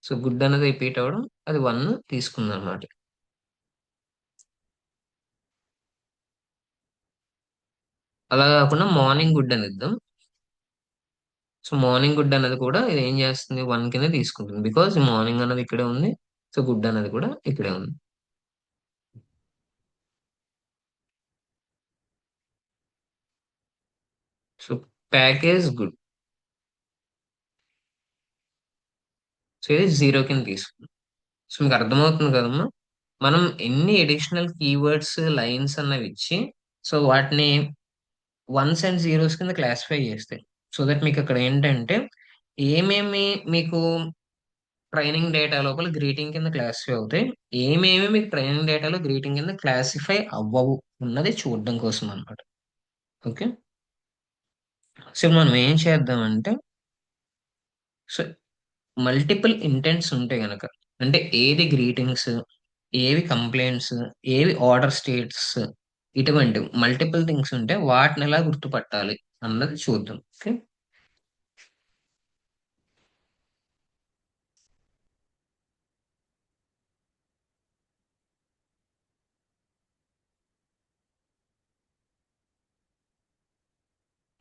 సో గుడ్ అన్నది రిపీట్ అవ్వడం అది వన్ తీసుకుంది అనమాట. అలా కాకుండా మార్నింగ్ గుడ్ అని ఇద్దాం. సో మార్నింగ్ గుడ్ అన్నది కూడా ఇది ఏం చేస్తుంది, వన్ కింద తీసుకుంటుంది, బికాజ్ మార్నింగ్ అన్నది ఇక్కడే ఉంది. సో గుడ్ అన్నది కూడా ఇక్కడే ఉంది. So package good. సో ఇది జీరో కింద తీసుకుంది. సో మీకు అర్థమవుతుంది కదమ్మా. మనం ఎన్ని అడిషనల్ కీవర్డ్స్ లైన్స్ అన్నవి ఇచ్చి, సో వాటిని వన్స్ అండ్ జీరోస్ కింద క్లాసిఫై చేస్తాయి. సో దట్ మీకు అక్కడ ఏంటంటే ఏమేమి మీకు ట్రైనింగ్ డేటా లోపల గ్రీటింగ్ కింద క్లాసిఫై అవుతాయి, ఏమేమి మీకు ట్రైనింగ్ డేటాలో గ్రీటింగ్ కింద క్లాసిఫై అవ్వవు ఉన్నది చూడడం కోసం అన్నమాట. ఓకే. సో మనం ఏం చేద్దామంటే, సో మల్టిపుల్ ఇంటెంట్స్ ఉంటాయి గనక, అంటే ఏది గ్రీటింగ్స్, ఏవి కంప్లైంట్స్, ఏవి ఆర్డర్ స్టేట్స్, ఇటువంటి మల్టిపుల్ థింగ్స్ ఉంటే వాటిని ఎలా గుర్తుపట్టాలి అన్నది చూద్దాం. Okay.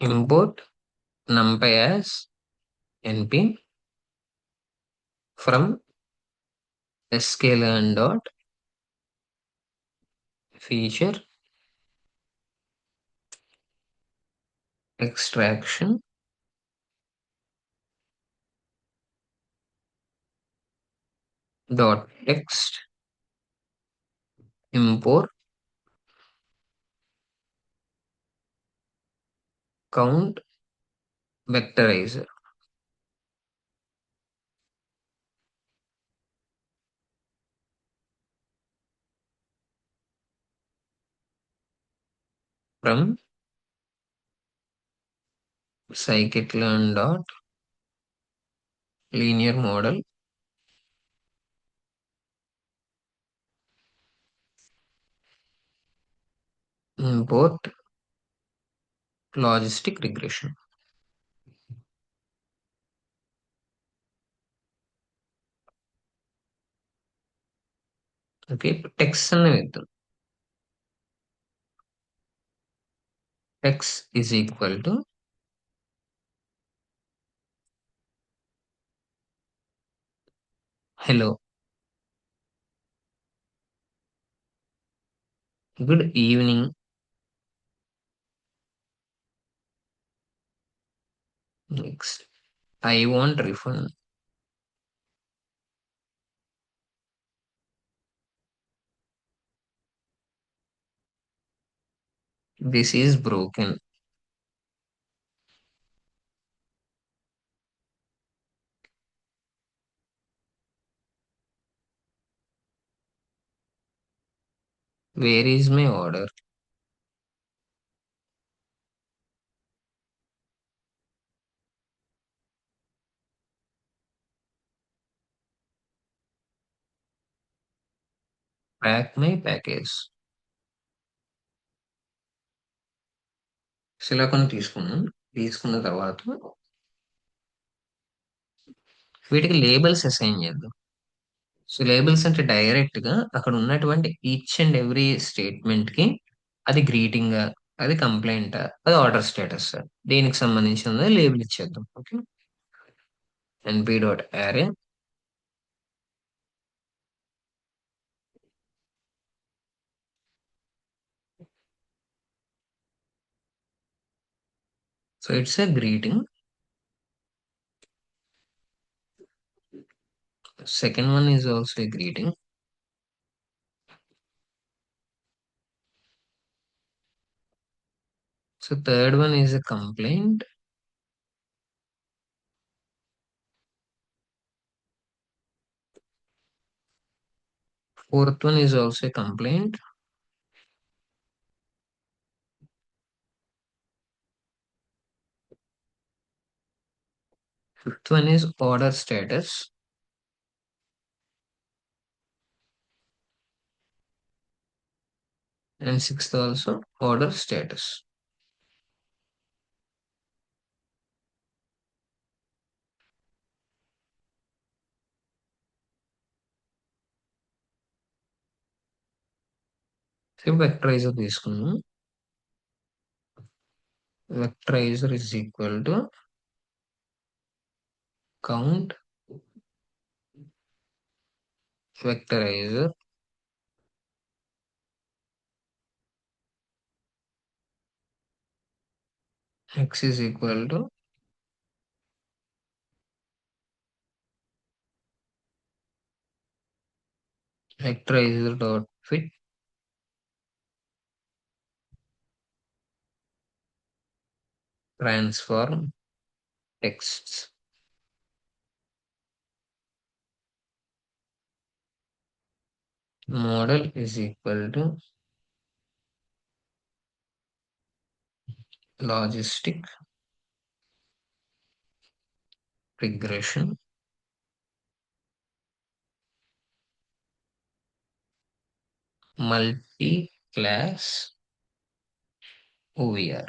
Import numpy as np from sklearn dot feature extraction dot text import count vectorizer from scikit-learn dot linear model import logistic regression. Okay. ఇప్పుడు టెక్స్ట్ అనే వేద్దాం. Text is equal to hello, good evening, next I want refund, this is broken. Wear is my order. Track my package. So ఇలా కొన్ని తీసుకున్నాం. తీసుకున్న తర్వాత వీటికి labels assign చేద్దాం. సో లేబుల్స్ అంటే డైరెక్ట్ గా అక్కడ ఉన్నటువంటి ఈచ్ అండ్ ఎవ్రీ స్టేట్మెంట్ కి అది గ్రీటింగ్, అది కంప్లైంట్, అది ఆర్డర్ స్టేటస్, దీనికి సంబంధించిన లేబుల్ ఇచ్చేద్దాం. ఓకే. ఎన్పి డాట్ అరే. So it's a greeting. Second one is also a greeting. So third one is a complaint. Fourth one is also a complaint. Fifth one is order status. And sixth also order status. So vectorizer తీసుకున్నాం. Vectorizer is equal to count vectorizer x is equal to vectorizer dot fit transform texts. Model is equal to logistic regression multi-class OER.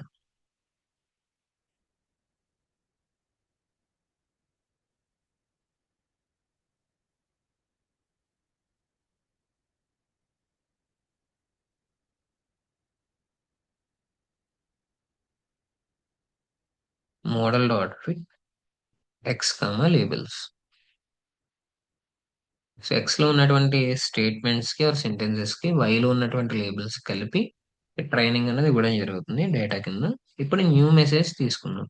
Model dot fit x comma labels. So x లో ఉన్నటువంటి statements కి are sentences కి y లో ఉన్నటువంటి labels కలిపి training అనేది ఇవ్వడం జరుగుతుంది డేటా కింద. ఇప్పుడు న్యూ మెసేజ్ తీసుకున్నాం.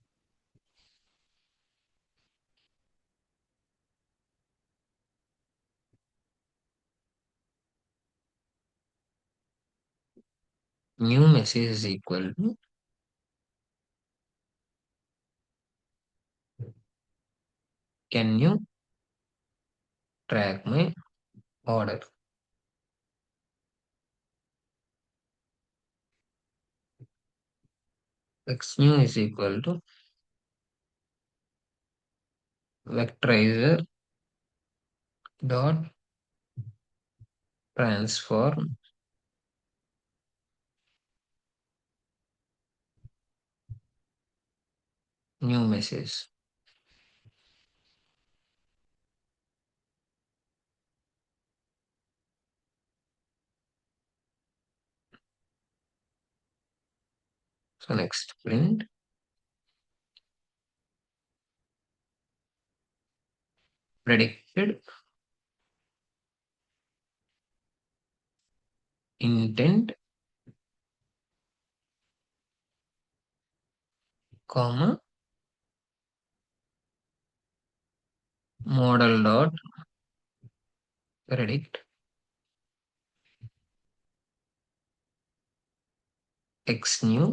New message is equal to can you track my order. X new is equal to vectorizer dot transform new message. So next print predicted intent comma model dot predict X new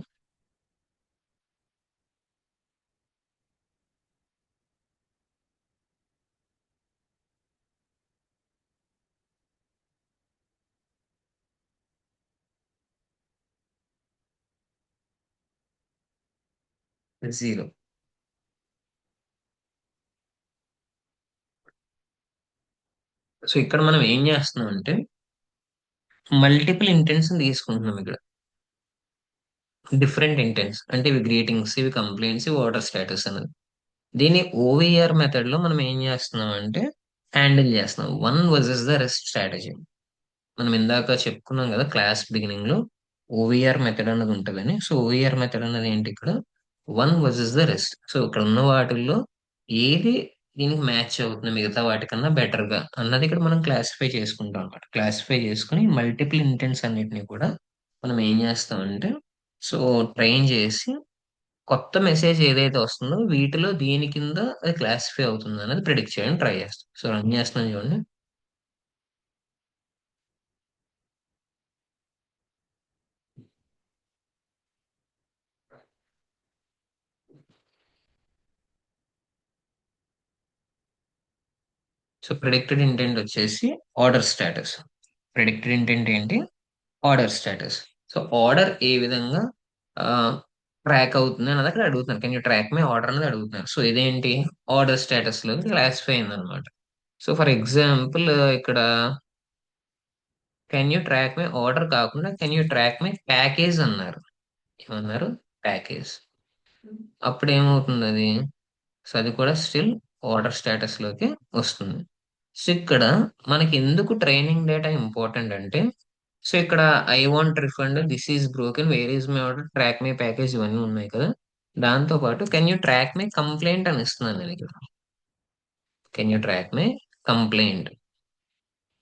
zero. So ఇక్కడ మనం ఏం చేస్తున్నాం అంటే multiple intents తీసుకుంటున్నాం ఇక్కడ. Different intents అంటే ఇవి greetings, ఇవి కంప్లైంట్స్, ఇవి వాటర్ స్టేటస్ అనేది. దీన్ని ఓవిఆర్ మెథడ్ లో మనం ఏం చేస్తున్నాం అంటే హ్యాండిల్ చేస్తున్నాం one versus the rest strategy. మనం ఇందాక చెప్పుకున్నాం కదా క్లాస్ బిగినింగ్ లో ఓవిఆర్ మెథడ్ అన్నది ఉంటుందని. సో ఓవిఆర్ మెథడ్ అన్నది ఏంటి ఇక్కడ one versus the rest. So ఇక్కడ ఉన్న వాటిల్లో ఏది దీనికి మ్యాచ్ అవుతుంది మిగతా వాటికన్నా బెటర్ గా అన్నది ఇక్కడ మనం క్లాసిఫై చేసుకుంటాం అనమాట. క్లాసిఫై చేసుకుని మల్టిపుల్ ఇంటెంట్స్ అన్నిటిని కూడా మనం ఏం చేస్తామంటే సో ట్రైన్ చేసి కొత్త మెసేజ్ ఏదైతే వస్తుందో వీటిలో దీని కింద అది క్లాసిఫై అవుతుంది అనేది ప్రిడిక్ట్ చేయడానికి ట్రై చేస్తాం. సో రన్ చేస్తున్నాం చూడండి. సో ప్రిడిక్టెడ్ ఇంటెంట్ వచ్చేసి ఆర్డర్ స్టేటస్. ప్రిడిక్టెడ్ ఇంటెంట్ ఏంటి? Order status. సో ఆర్డర్ ఏ విధంగా ట్రాక్ అవుతుంది అన్నది అక్కడ అడుగుతున్నారు. Can you track my order అనేది అడుగుతున్నారు. సో ఇదేంటి ఆర్డర్ స్టేటస్ లో క్లాసిఫై అయింది అనమాట. సో ఫర్ ఎగ్జాంపుల్ ఇక్కడ can you track my order కాకుండా can you track my package అన్నారు. ఏమన్నారు? ప్యాకేజ్. అప్పుడు ఏమవుతుంది అది? సో అది కూడా స్టిల్ ఆర్డర్ స్టేటస్ లోకి వస్తుంది. సో ఇక్కడ మనకి ఎందుకు ట్రైనింగ్ డేటా ఇంపార్టెంట్ అంటే సో ఇక్కడ I want refund, this is broken, where is my order, track my package ఇవన్నీ ఉన్నాయి కదా. దాంతో పాటు can you track my complaint అని ఇస్తున్నాను నేను ఇక్కడ. Can you track my complaint.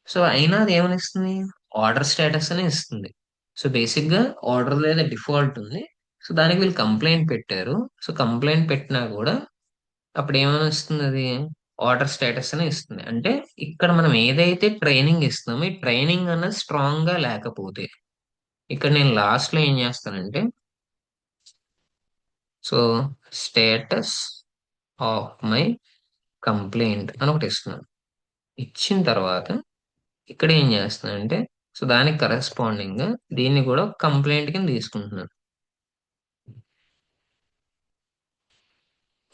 So అయినా అది ఏమని ఇస్తుంది? ఆర్డర్ స్టేటస్ అని ఇస్తుంది. సో బేసిక్ గా ఆర్డర్ లేదా డిఫాల్ట్ ఉంది. సో దానికి వీళ్ళు కంప్లైంట్ పెట్టారు. సో కంప్లైంట్ పెట్టినా కూడా అప్పుడు ఏమని ఇస్తుంది అది? ఆర్డర్ స్టేటస్ అని ఇస్తుంది. అంటే ఇక్కడ మనం ఏదైతే ట్రైనింగ్ ఇస్తున్నామో ఈ ట్రైనింగ్ అన్నది స్ట్రాంగ్ గా లేకపోతే ఇక్కడ నేను లాస్ట్ లో ఏం చేస్తానంటే, so status of my complaint అని ఒకటి ఇస్తున్నాను. ఇచ్చిన తర్వాత ఇక్కడ ఏం చేస్తున్నానంటే, సో దానికి కరెస్పాండింగ్ గా దీన్ని కూడా కంప్లైంట్ కింద తీసుకుంటున్నాను.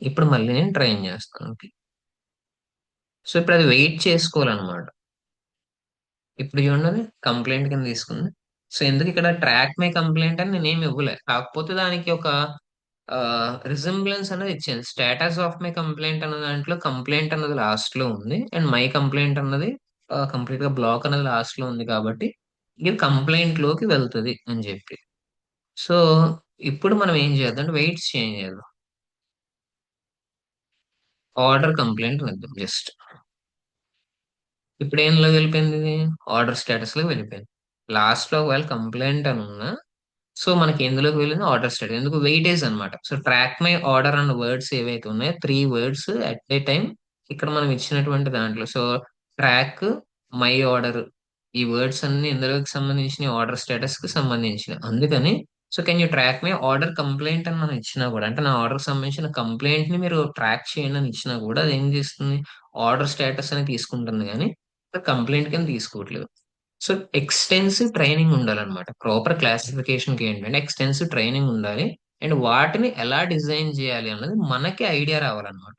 ఇప్పుడు మళ్ళీ నేను ట్రైన్ చేస్తాను. ఓకే. సో ఇప్పుడు అది వెయిట్ చేసుకోవాలన్నమాట. ఇప్పుడు చూడండి కంప్లైంట్ కింద తీసుకుంది. సో ఎందుకు ఇక్కడ ట్రాక్ మై కంప్లైంట్ అని నేనేమి ఇవ్వలే, కాకపోతే దానికి ఒక రిజంబ్లెన్స్ అనేది ఇచ్చాను. స్టేటస్ ఆఫ్ మై కంప్లైంట్ అన్న దాంట్లో కంప్లైంట్ అన్నది లాస్ట్ లో ఉంది, అండ్ మై కంప్లైంట్ అన్నది కంప్లీట్ గా బ్లాక్ అనేది లాస్ట్ లో ఉంది కాబట్టి ఇది కంప్లైంట్ లోకి వెళ్తుంది అని చెప్పి. సో ఇప్పుడు మనం ఏం చేద్దాం అంటే వెయిట్స్ చేంజ్ చేద్దాం. ఆర్డర్ కంప్లైంట్ అని ఇద్దాం జస్ట్. ఇప్పుడు ఏంలో వెళ్ళిపోయింది ఇది? ఆర్డర్ స్టేటస్ లో వెళ్ళిపోయింది. లాస్ట్ లో ఒకవేళ కంప్లైంట్ అని ఉన్నా, సో మనకి ఎందులోకి వెళ్ళింది? Order status. ఎందుకు? వెయిటేజ్ అన్నమాట. సో ట్రాక్ మై ఆర్డర్ అన్న వర్డ్స్ ఏవైతే ఉన్నాయో 3 words అట్ ఏ టైం ఇక్కడ మనం ఇచ్చినటువంటి దాంట్లో, సో ట్రాక్ మై ఆర్డర్ ఈ వర్డ్స్ అన్ని ఇందులోకి సంబంధించిన ఆర్డర్ స్టేటస్ కి సంబంధించిన అందుకని. So can you track my order complaint అని మనం ఇచ్చినా కూడా, అంటే నా ఆర్డర్ సంబంధించిన కంప్లైంట్ ని మీరు ట్రాక్ చేయండి అని ఇచ్చినా కూడా అది ఏం చేస్తుంది? ఆర్డర్ స్టేటస్ అని తీసుకుంటుంది కానీ కంప్లైంట్ కింద తీసుకోవట్లేదు. సో ఎక్స్టెన్సివ్ ట్రైనింగ్ ఉండాలన్నమాట. ప్రాపర్ క్లాసిఫికేషన్ కి ఏంటంటే ఎక్స్టెన్సివ్ ట్రైనింగ్ ఉండాలి. అండ్ వాటిని ఎలా డిజైన్ చేయాలి అన్నది మనకి ఐడియా రావాలన్నమాట.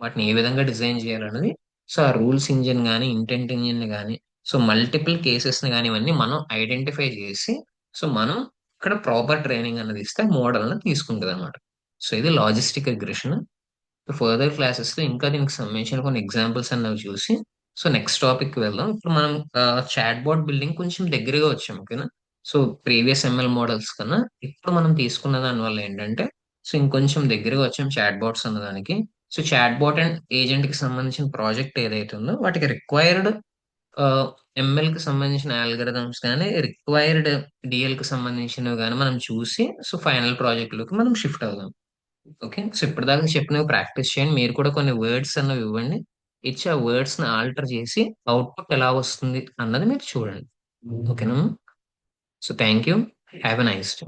వాటిని ఏ విధంగా డిజైన్ చేయాలన్నది. సో ఆ రూల్స్ ఇంజిన్ కానీ ఇంటెంట్ ఇంజిన్ కానీ, సో మల్టిపుల్ కేసెస్ ని కానీ ఇవన్నీ మనం ఐడెంటిఫై చేసి, సో మనం ఇక్కడ ప్రాపర్ ట్రైనింగ్ అన్నది ఇస్తే మోడల్ ని తీసుకుంటుంది అనమాట. సో ఇది లాజిస్టిక్ రిగ్రెషన్. ఫర్దర్ క్లాసెస్ లో ఇంకా దీనికి సంబంధించిన కొన్ని ఎగ్జాంపుల్స్ అన్నవి చూసి, సో నెక్స్ట్ టాపిక్ కి వెళ్దాం. ఇప్పుడు మనం చాట్ బాట్ బిల్డింగ్ కొంచెం దగ్గరగా వచ్చాం. ఓకేనా? సో ప్రీవియస్ ఎంఎల్ మోడల్స్ కన్నా ఇప్పుడు మనం తీసుకున్న దాని వల్ల ఏంటంటే, సో ఇంకొంచెం దగ్గరగా వచ్చాం చాట్ బాట్స్ అన్న దానికి. So chat bot and agent కి సంబంధించిన ప్రాజెక్ట్ ఏదైతే ఉందో వాటికి రిక్వైర్డ్ ఎంఎల్ కి సంబంధించిన ఆల్గరిథమ్స్ కానీ రిక్వైర్డ్ డిఎల్ కి సంబంధించినవి కానీ మనం చూసి, సో ఫైనల్ ప్రాజెక్ట్ లోకి మనం షిఫ్ట్ అవుదాం. ఓకే. సో ఇప్పటిదాకా చెప్పినవి ప్రాక్టీస్ చేయండి. మీరు కూడా కొన్ని వర్డ్స్ అన్నవి ఇవ్వండి. ఇచ్చి ఆ వర్డ్స్ ని ఆల్టర్ చేసి అవుట్పుట్ ఎలా వస్తుంది అన్నది మీరు చూడండి. ఓకేనా? So thank you. Have a nice day.